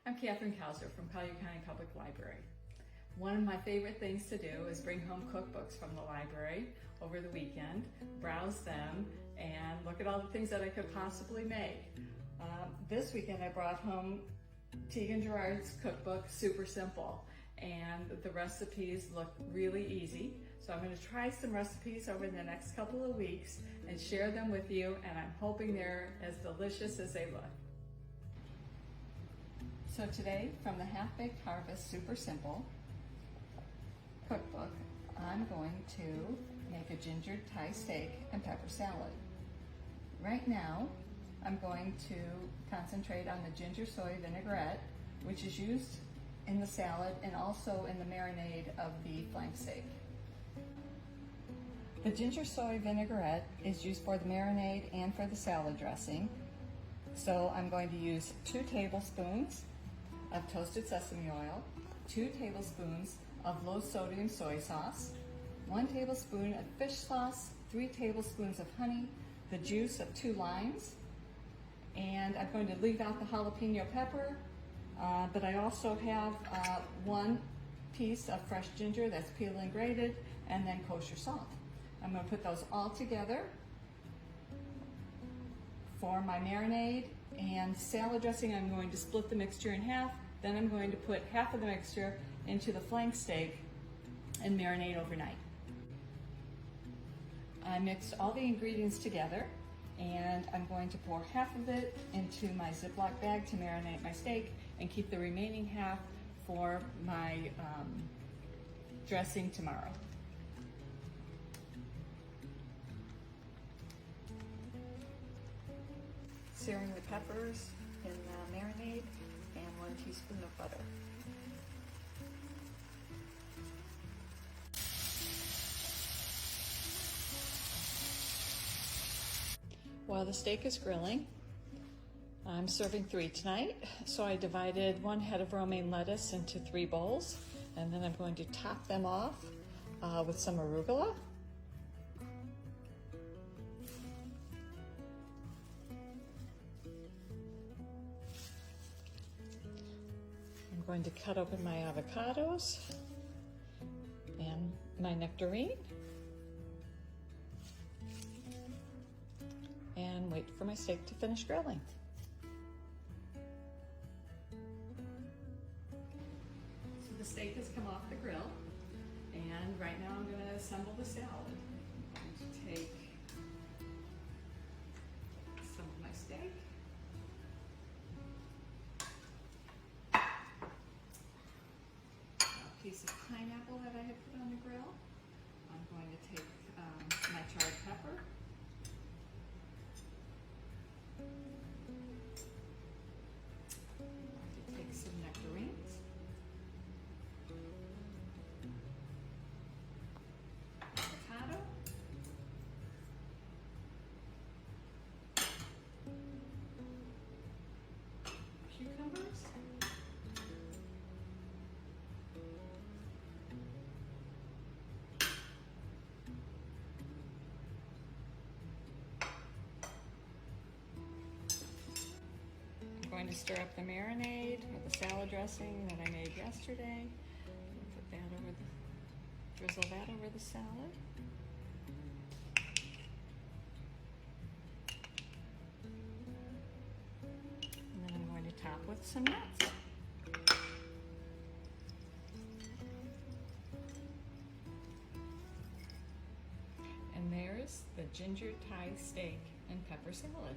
I'm Catherine Kauser from Collier County Public Library. One of my favorite things to do is bring home cookbooks from the library over the weekend, browse them, and look at all the things that I could possibly make. This weekend I brought home Tegan Gerard's cookbook, Super Simple, and the recipes look really easy. So I'm going to try some recipes over the next couple of weeks and share them with you, and I'm hoping they're as delicious as they look. So today, from the Half-Baked Harvest Super Simple cookbook, I'm going to make a ginger Thai steak and pepper salad. Right now, I'm going to concentrate on the ginger soy vinaigrette, which is used in the salad and also in the marinade of the flank steak. The ginger soy vinaigrette is used for the marinade and for the salad dressing. So I'm going to use 2 tablespoons of toasted sesame oil, 2 tablespoons of low sodium soy sauce, 1 tablespoon of fish sauce, 3 tablespoons of honey, the juice of 2 limes, and I'm going to leave out the jalapeno pepper, but I also have 1 piece of fresh ginger that's peeled and grated, and then kosher salt. I'm going to put those all together for my marinade and salad dressing. I'm going to split the mixture in half. Then I'm going to put half of the mixture into the flank steak and marinate overnight. I mixed all the ingredients together, and I'm going to pour half of it into my Ziploc bag to marinate my steak and keep the remaining half for my dressing tomorrow. Searing the peppers in the marinade and 1 teaspoon of butter. While the steak is grilling, I'm serving 3 tonight, so I divided 1 head of romaine lettuce into 3 bowls, and then I'm going to top them off with some arugula. I'm going to cut open my avocados and my nectarine and wait for my steak to finish grilling. So the steak has come off the grill, and right now I'm going to assemble the salad. I'm going to take some of my steak, piece of pineapple that I had put on the grill. I'm going to take my charred pepper, I'm going to take some nectarines, avocado, cucumbers, I'm going to stir up the marinade with the salad dressing that I made yesterday. Put that over drizzle that over the salad. And then I'm going to top with some nuts. And there's the ginger Thai steak and pepper salad.